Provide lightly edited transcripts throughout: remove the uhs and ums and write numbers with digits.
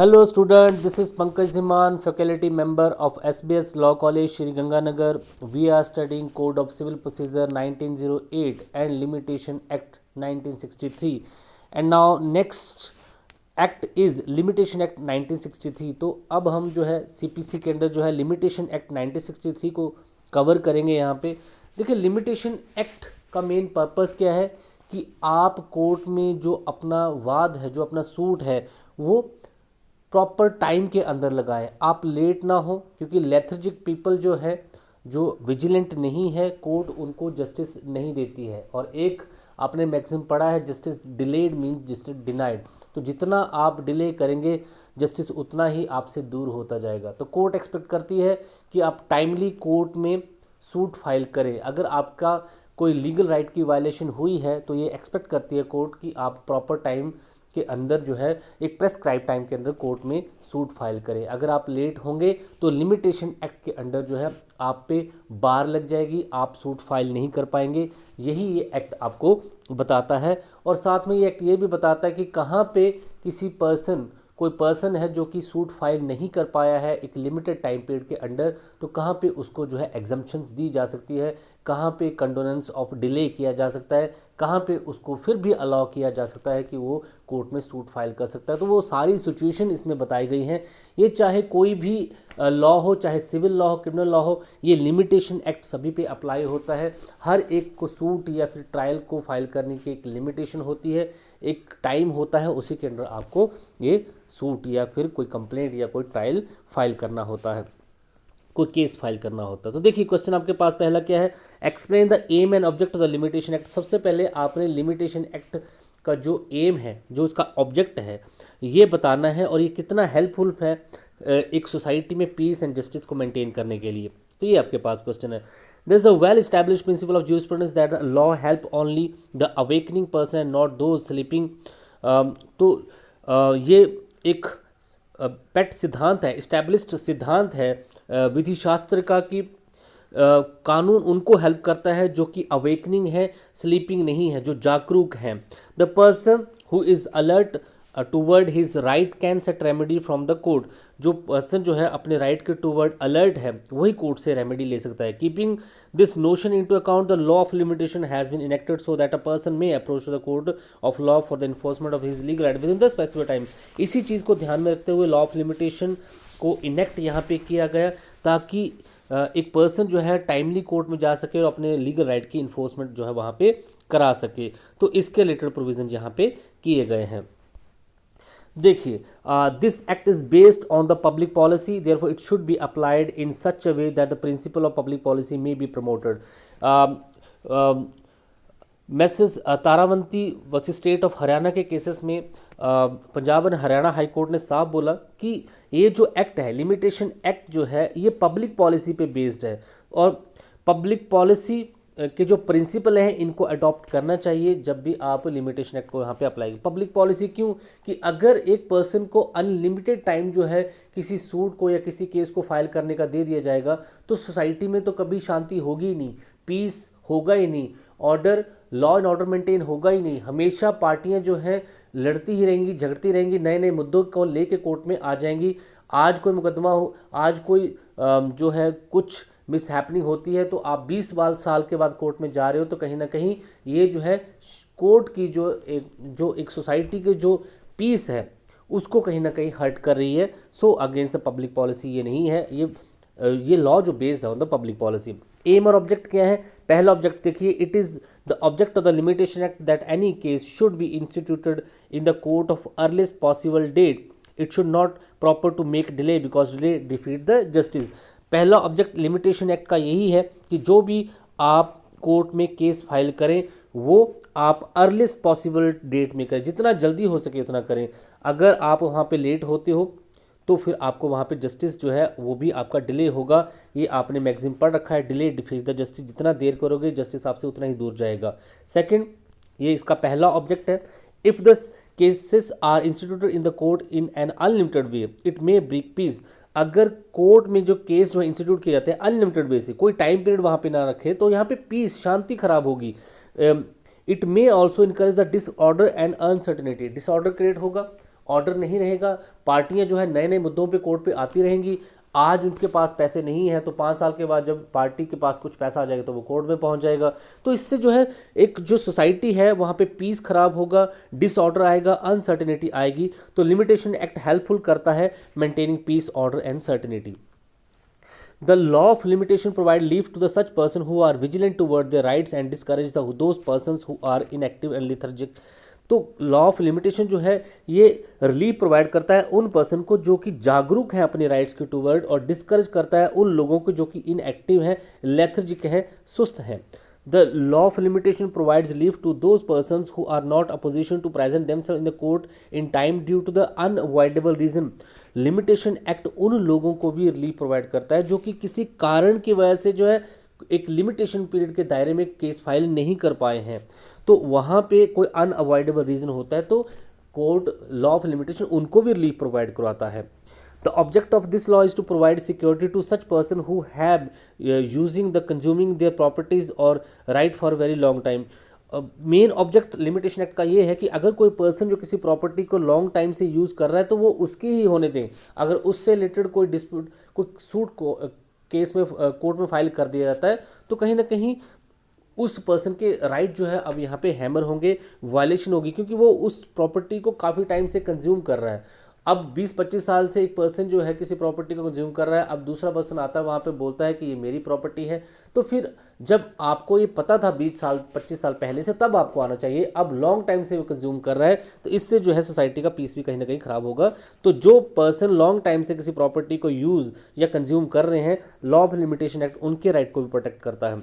Hello student, this is Pankaj Dhiman, faculty member of SBS Law College, Shri Ganganagar. We are studying Code of Civil Procedure 1908 and Limitation Act 1963. And now next act is Limitation Act 1963. तो अब हम जो है CPC के अंदर जो है Limitation Act 1963 को कवर करेंगे यहाँ पे। देखिए लिमिटेशन एक्ट का मेन पर्पस क्या है कि आप कोर्ट में जो अपना वाद है, जो अपना सूट है, वो प्रॉपर टाइम के अंदर लगाएं, आप लेट ना हो, क्योंकि लेथर्जिक पीपल जो है, जो विजिलेंट नहीं है, कोर्ट उनको जस्टिस नहीं देती है। और एक आपने मैक्सिम पढ़ा है, justice delayed means justice denied. तो जितना आप डिले करेंगे जस्टिस उतना ही आपसे दूर होता जाएगा। तो कोर्ट एक्सपेक्ट करती है कि आप टाइमली कोर्ट में सूट फाइल करें। अगर आपका कोई लीगल राइट की वायलेशन हुई है तो ये एक्सपेक्ट करती है कोर्ट कि आप प्रॉपर टाइम के अंदर जो है एक प्रेस्क्राइब टाइम के अंदर कोर्ट में सूट फाइल करें। अगर आप लेट होंगे तो लिमिटेशन एक्ट के अंडर जो है आप पे बार लग जाएगी, आप सूट फाइल नहीं कर पाएंगे। यही ये एक्ट आपको बताता है। और साथ में ये एक्ट ये भी बताता है कि कहाँ पे किसी कोई पर्सन है जो कि सूट फाइल नहीं कर पाया है एक लिमिटेड टाइम पीरियड के अंडर, तो कहाँ पे उसको जो है एग्जम्पशंस दी जा सकती है, कहाँ पे कंडोनेंस ऑफ डिले किया जा सकता है, कहाँ पे उसको फिर भी अलाउ किया जा सकता है कि वो कोर्ट में सूट फाइल कर सकता है। तो वो सारी सिचुएशन इसमें बताई गई हैं। ये चाहे कोई भी लॉ हो, चाहे सिविल लॉ हो, क्रिमिनल लॉ हो, ये लिमिटेशन एक्ट सभी पे अप्लाई होता है। हर एक को सूट या फिर ट्रायल को फाइल करने की एक लिमिटेशन होती है, एक टाइम होता है, उसी के अंदर आपको ये सूट या फिर कोई कंप्लेंट या कोई ट्रायल फाइल करना होता है, कोई केस फाइल करना होता है। तो देखिए क्वेश्चन आपके पास पहला क्या है, explain the aim and object of the limitation act. सबसे पहले आपने लिमिटेशन एक्ट का जो एम है, जो उसका ऑब्जेक्ट है, ये बताना है और ये कितना हेल्पफुल है एक सोसाइटी में पीस एंड जस्टिस को मेंटेन करने के लिए। तो ये आपके पास क्वेश्चन है। There is a well established principle of jurisprudence that law help only the awakening person and not those sleeping. ये एक पेट सिद्धांत है, इस्टेब्लिश्ड सिद्धांत है विधि शास्त्र का कि कानून उनको हेल्प करता है जो कि अवेकनिंग है, स्लीपिंग नहीं है, जो जागरूक हैं। The person who is alert toward his right can set remedy from the court. जो पर्सन जो है अपने राइट के टूवर्ड अलर्ट है वही कोर्ट से रेमेडी ले सकता है। Keeping this notion into account the law of limitation has been enacted so that a person may approach the court of law for the enforcement of his legal right within the specific time. इसी चीज़ को ध्यान में रखते हुए law of limitation को enact यहाँ पे किया गया ताकि एक पर्सन जो है टाइमली कोर्ट में जा सके और अपने लीगल राइट की इन्फोर्समेंट जो है वहाँ पे करा सके। तो इसके रिलेटेड प्रोविजन यहाँ पे किए गए हैं। देखिए this act is based on the public policy, therefore it should be applied in such a way that the principle of public policy may be promoted. मैसेज Tarawanti versus state of Haryana के cases में Punjab and Haryana high court ने साफ बोला कि ये जो act है, लिमिटेशन एक्ट जो है, ये पब्लिक पॉलिसी पे बेस्ड है और पब्लिक पॉलिसी के जो प्रिंसिपल हैं इनको अडॉप्ट करना चाहिए जब भी आप लिमिटेशन एक्ट को यहाँ पे अप्लाई। पब्लिक पॉलिसी क्यों कि अगर एक पर्सन को अनलिमिटेड टाइम जो है किसी सूट को या किसी केस को फाइल करने का दे दिया जाएगा तो सोसाइटी में तो कभी शांति होगी ही नहीं, पीस होगा ही नहीं, order law and order maintain होगा ही नहीं। हमेशा पार्टियां जो हैं लड़ती ही रहेंगी, झगड़ती रहेंगी, नए नए मुद्दों को लेके कोर्ट में आ जाएंगी। आज कोई मुकदमा हो, आज कोई जो है कुछ मिस हैपनिंग होती है तो आप 20 साल के बाद कोर्ट में जा रहे हो, तो कहीं ना कहीं ये जो है कोर्ट की जो एक सोसाइटी के जो पीस है उसको कहीं ना कहीं हर्ट कर रही है। So against the public policy ये नहीं है, ये लॉ जो बेस्ड है on the public policy. Aim और ऑब्जेक्ट क्या है? पहला ऑब्जेक्ट देखिए, it is the object of the limitation act that any case should be instituted in the court of earliest possible date. It should not proper to make delay because delay defeat the justice. पहला object limitation act का यही है कि जो भी आप court में case file करें वो आप अर्लीस्ट पॉसिबल डेट में करें, जितना जल्दी हो सके उतना करें। अगर आप वहाँ पे लेट होते हो तो फिर आपको वहाँ पे जस्टिस जो है वो भी आपका डिले होगा। ये आपने मैक्सिम पढ़ रखा है, डिले डिफीट द जस्टिस। जितना देर करोगे जस्टिस आपसे उतना ही दूर जाएगा। सेकंड, ये इसका पहला ऑब्जेक्ट है, if the cases are instituted in the court in an unlimited way it may break peace. अगर कोर्ट में जो केस जो है इंस्टीट्यूट किए जाते हैं अनलिमिटेड वे से, कोई टाइम पीरियड वहाँ पे ना रखे, तो यहाँ पे पीस, शांति खराब होगी। It may also encourage the disorder and uncertainty. Disorder create होगा ऑर्डर नहीं रहेगा, पार्टियां जो है नए नए मुद्दों पे कोर्ट पे आती रहेंगी। आज उनके पास पैसे नहीं है तो 5 साल के बाद जब पार्टी के पास कुछ पैसा आ जाएगा तो वो कोर्ट में पहुंच जाएगा। तो इससे जो है एक जो सोसाइटी है वहाँ पे पीस खराब होगा, डिसऑर्डर आएगा, अनसर्टेनिटी आएगी। तो लिमिटेशन एक्ट हेल्पफुल करता है maintaining peace, order and certainty. The law of limitation provide leave to the such person who are vigilant toward their rights and discourage those persons who are inactive and lethargic। तो law of limitation जो है ये relief provide करता है उन person को जो कि जागरूक हैं अपने राइट्स के टूवर्ड, और डिस्करेज करता है उन लोगों को जो कि इनएक्टिव हैं, लेथर्जिक हैं, सुस्त हैं। The law of limitation provides leave to those persons who are not opposition to present themselves in the court in time due to the unavoidable reason। Limitation act उन लोगों को भी रिलीफ प्रोवाइड करता है जो कि किसी कारण की वजह से जो है एक लिमिटेशन पीरियड के दायरे में केस फाइल नहीं कर पाए हैं, तो वहाँ पे कोई अनअवॉइडेबल रीज़न होता है तो कोर्ट लॉ ऑफ लिमिटेशन उनको भी रिलीफ प्रोवाइड करवाता है। The object of this law is to provide security to such person who have using the consuming their properties or right for very long time। Main object limitation act का ये है कि अगर कोई person जो किसी प्रॉपर्टी को long time से यूज़ कर रहा है तो वो उसकी ही होने दें। अगर उससे रिलेटेड कोई डिस्प्यूट, कोई सूट को केस में कोर्ट में फाइल कर दिया जाता है तो कहीं ना कहीं उस पर्सन के राइट जो है अब यहाँ पे हैमर होंगे, वायलेशन होगी, क्योंकि वो उस प्रॉपर्टी को काफ़ी टाइम से कंज्यूम कर रहा है। अब 20-25 साल से एक पर्सन जो है किसी प्रॉपर्टी को कंज्यूम कर रहा है, अब दूसरा पर्सन आता है वहाँ पे बोलता है कि ये मेरी प्रॉपर्टी है, तो फिर जब आपको ये पता था 20 साल 25 साल पहले से तब आपको आना चाहिए, अब लॉन्ग टाइम से वो कंज्यूम कर रहा है तो इससे जो है सोसाइटी का पीस भी कहीं ना कहीं ख़राब होगा। तो जो पर्सन लॉन्ग टाइम से किसी प्रॉपर्टी को यूज़ या कंज्यूम कर रहे हैं, लॉ ऑफ लिमिटेशन एक्ट उनके राइट को भी प्रोटेक्ट करता है।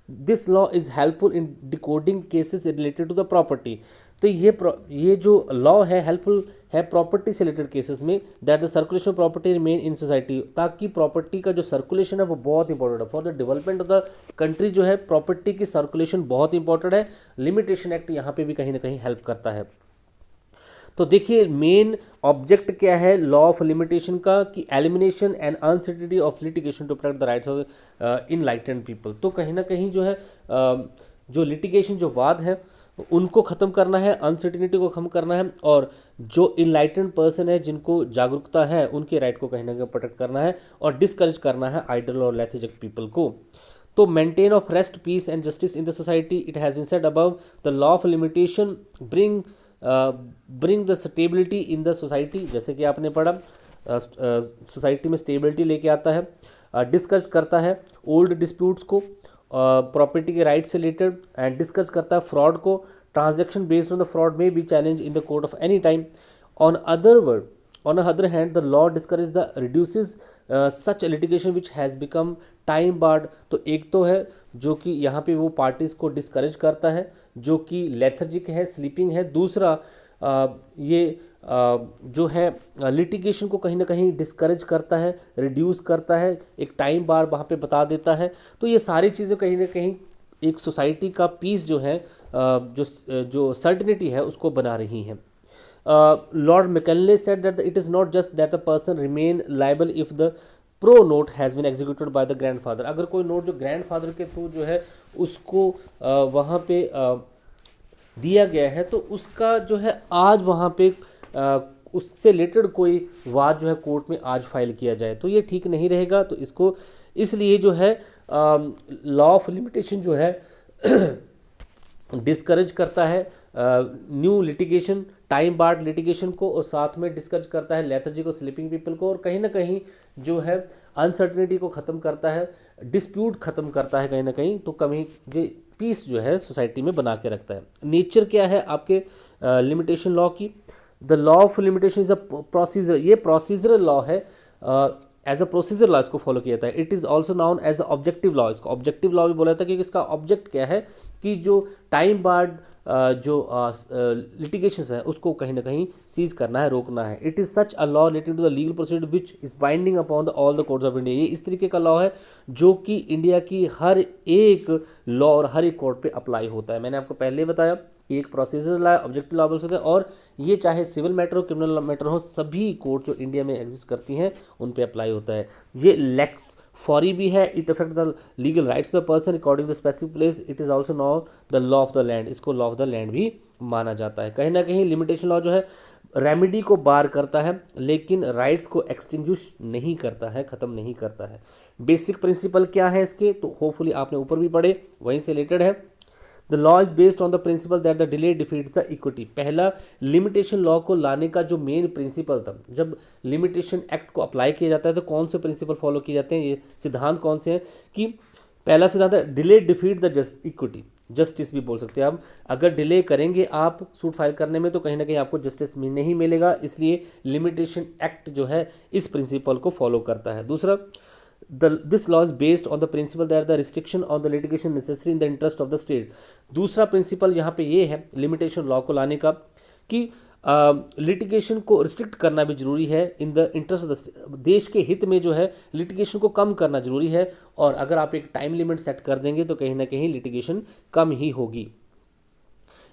This law is helpful in decoding cases related to the property. तो ये जो लॉ है हेल्पफुल है प्रॉपर्टी से रिलेटेड केसेस में, that the circulation of property remain in society, ताकि प्रॉपर्टी का जो सर्कुलेशन है वो बहुत इंपॉर्टेंट है for the development of the country. जो है प्रॉपर्टी की सर्कुलेशन बहुत इंपॉर्टेंट है, लिमिटेशन एक्ट यहाँ पे भी कहीं ना कहीं हेल्प करता है। तो देखिए मेन ऑब्जेक्ट क्या है लॉ ऑफ लिमिटेशन का, कि elimination and uncertainty of litigation to protect the rights of enlightened people. तो कहीं ना कहीं जो है जो लिटिगेशन जो वाद है उनको ख़त्म करना है, अनसर्टेनिटी को ख़त्म करना है, और जो इनलाइटेंड पर्सन है जिनको जागरूकता है उनके राइट को कहीं ना कहीं प्रोटेक्ट करना है, और डिस्करेज करना है आइडल और लेथर्जिक पीपल को। तो maintain of rest, peace and justice in the society. It has been said above the law of limitation bring the stability in the society. जैसे कि आपने पढ़ा सोसाइटी में स्टेबिलिटी लेके आता है, डिस्कस करता है ओल्ड डिस्प्यूट्स को, प्रॉपर्टी के राइट से रिलेटेड, एंड डिस्कस करता है फ्रॉड को। Transaction based on the fraud may be challenge in the court of any time. On other hand the law discourage the reduces such litigation which has become time barred. तो एक तो है जो कि यहाँ पे वो पार्टीज़ को डिस्करेज करता है जो कि लेथर्जिक है, स्लीपिंग है। दूसरा ये जो है लिटिगेशन को कहीं ना कहीं डिस्करेज करता है, रिड्यूस करता है, एक टाइम बार वहाँ पे बता देता है। तो ये सारी चीज़ें कहीं ना कहीं एक सोसाइटी का पीस जो है जो सर्टेनिटी है उसको बना रही हैं। Lord Macaulay said that it is not just that the person remain liable if the pro note has been executed by the grandfather. अगर कोई नोट जो ग्रैंडफादर के थ्रू जो है उसको वहाँ पे दिया गया है तो उसका जो है आज वहाँ पे उससे रिलेटेड कोई वाद जो है कोर्ट में आज फाइल किया जाए तो ये ठीक नहीं रहेगा। तो इसको इसलिए जो है लॉ ऑफ लिमिटेशन जो है डिस्करेज करता है new litigation, time barred litigation को, और साथ में डिस्करेज करता है लेथर्जी को, स्लीपिंग पीपल को, और कहीं ना कहीं जो है अनसर्टेनिटी को ख़त्म करता है, डिस्प्यूट ख़त्म करता है कहीं ना कहीं। तो कभी जो पीस जो है सोसाइटी में बना के रखता है। नेचर क्या है आपके लिमिटेशन लॉ की? The law of limitation is a procedure. ये प्रोसीजरल लॉ है, एज अ प्रोसीजर लॉ इसको फॉलो किया जाता है। It is also known as a objective law. इसको ऑब्जेक्टिव लॉ भी बोला जाता है क्योंकि इसका ऑब्जेक्ट क्या है कि जो टाइम बार्ड जो लिटिगेशंस है उसको कहीं ना कहीं सीज करना है, रोकना है। It is such a law related to the legal procedure which is binding upon the all the courts of India. ये इस तरीके का लॉ है जो कि इंडिया की हर एक लॉ और हर एक कोर्ट पे अप्लाई होता है। मैंने आपको पहले बताया कि एक प्रोसीजर लॉ ऑब्जेक्टिव लॉ बोल सकते हैं, और ये चाहे सिविल मैटर हो, क्रिमिनल मैटर हो, सभी कोर्ट जो इंडिया में एग्जिस्ट करती हैं उन पे अप्लाई होता है। ये लेक्स फॉरी भी है। It affect the legal rights of the person according to specific place. It is also known the law of the land. इसको लॉ ऑफ द लैंड भी माना जाता है। कहीं ना कहीं लिमिटेशन लॉ जो है रेमेडी को बार करता है लेकिन राइट्स को एक्सटिंग्विश नहीं करता है, ख़त्म नहीं करता है। बेसिक प्रिंसिपल क्या है इसके, तो होपफुली आपने ऊपर भी पढ़े, वहीं से रिलेटेड है। The law is based on the principle that the delay defeats the equity. पहला लिमिटेशन लॉ को लाने का जो मेन प्रिंसिपल था, जब लिमिटेशन एक्ट को अप्लाई किया जाता है तो कौन से प्रिंसिपल फॉलो किए जाते हैं, ये सिद्धांत कौन से हैं कि पहला सिद्धांत है delay defeat the equity, justice भी बोल सकते हैं आप। अगर डिले करेंगे आप सूट फाइल करने में तो कहीं ना कहीं आपको जस्टिस नहीं मिलेगा, इसलिए लिमिटेशन एक्ट जो है इस प्रिंसिपल को फॉलो करता है। दूसरा, this law is based on the principle that the restriction on the litigation necessary in the interest of the state. दूसरा प्रिंसिपल यहाँ पे ये है लिमिटेशन लॉ को लाने का कि लिटिगेशन को रिस्ट्रिक्ट करना भी जरूरी है in the interest of the देश के हित में, जो है लिटिगेशन को कम करना जरूरी है। और अगर आप एक टाइम लिमिट सेट कर देंगे तो कहीं ना कहीं लिटिगेशन कम ही होगी।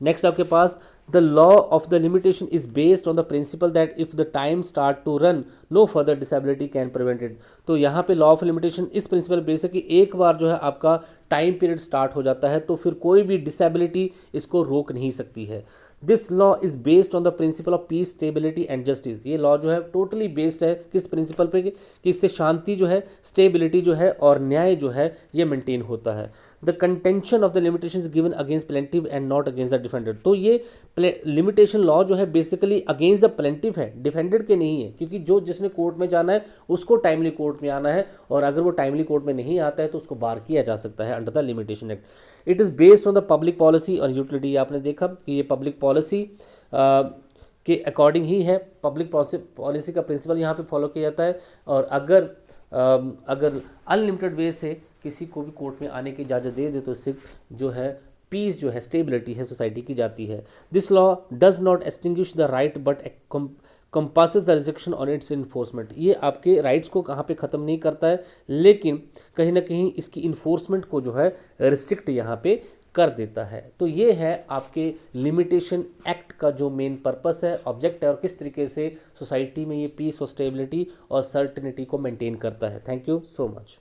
नेक्स्ट आपके पास the law of the limitation is based on the principle that if the time start to run no further disability can prevented. तो यहाँ पे लॉ ऑफ लिमिटेशन इस प्रिंसिपल बेस है कि एक बार जो है आपका टाइम पीरियड स्टार्ट हो जाता है तो फिर कोई भी डिसेबिलिटी इसको रोक नहीं सकती है। This law is based on the principle of peace, stability and justice. ये लॉ जो है टोटली बेस्ड है किस प्रिंसिपल पे कि इससे शांति जो है, स्टेबिलिटी जो है और न्याय जो है ये मेंटेन होता है। The contention of the limitation is given against plaintiff and not against the defended. तो ये लिमिटेशन लॉ जो है बेसिकली अगेंस्ट द प्लेंटिव है, डिफेंडेड के नहीं है, क्योंकि जो जिसने कोर्ट में जाना है उसको टाइमली कोर्ट में आना है, और अगर वो टाइमली कोर्ट में नहीं आता है तो उसको बार किया जा सकता है under the limitation act. It is based on the public policy और यूटिलिटी। आपने देखा कि ये पब्लिक पॉलिसी के अकॉर्डिंग ही है, पब्लिक पॉलिसी का प्रिंसिपल यहाँ पे फॉलो किया जाता है। और अगर अनलिमिटेड वे से किसी को भी कोर्ट में आने की इजाज़त दे दे तो इससे जो है पीस जो है, स्टेबिलिटी है सोसाइटी की जाती है। This law does not extinguish the right but compasses the restriction on it's enforcement. ये आपके राइट्स को कहाँ पे ख़त्म नहीं करता है, लेकिन कहीं ना कहीं इसकी इन्फोर्समेंट को जो है रिस्ट्रिक्ट यहाँ पे कर देता है। तो ये है आपके लिमिटेशन एक्ट का जो मेन पर्पस है, ऑब्जेक्ट है, और किस तरीके से सोसाइटी में ये पीस और स्टेबिलिटी और सर्टेनिटी को मेंटेन करता है। Thank you so much.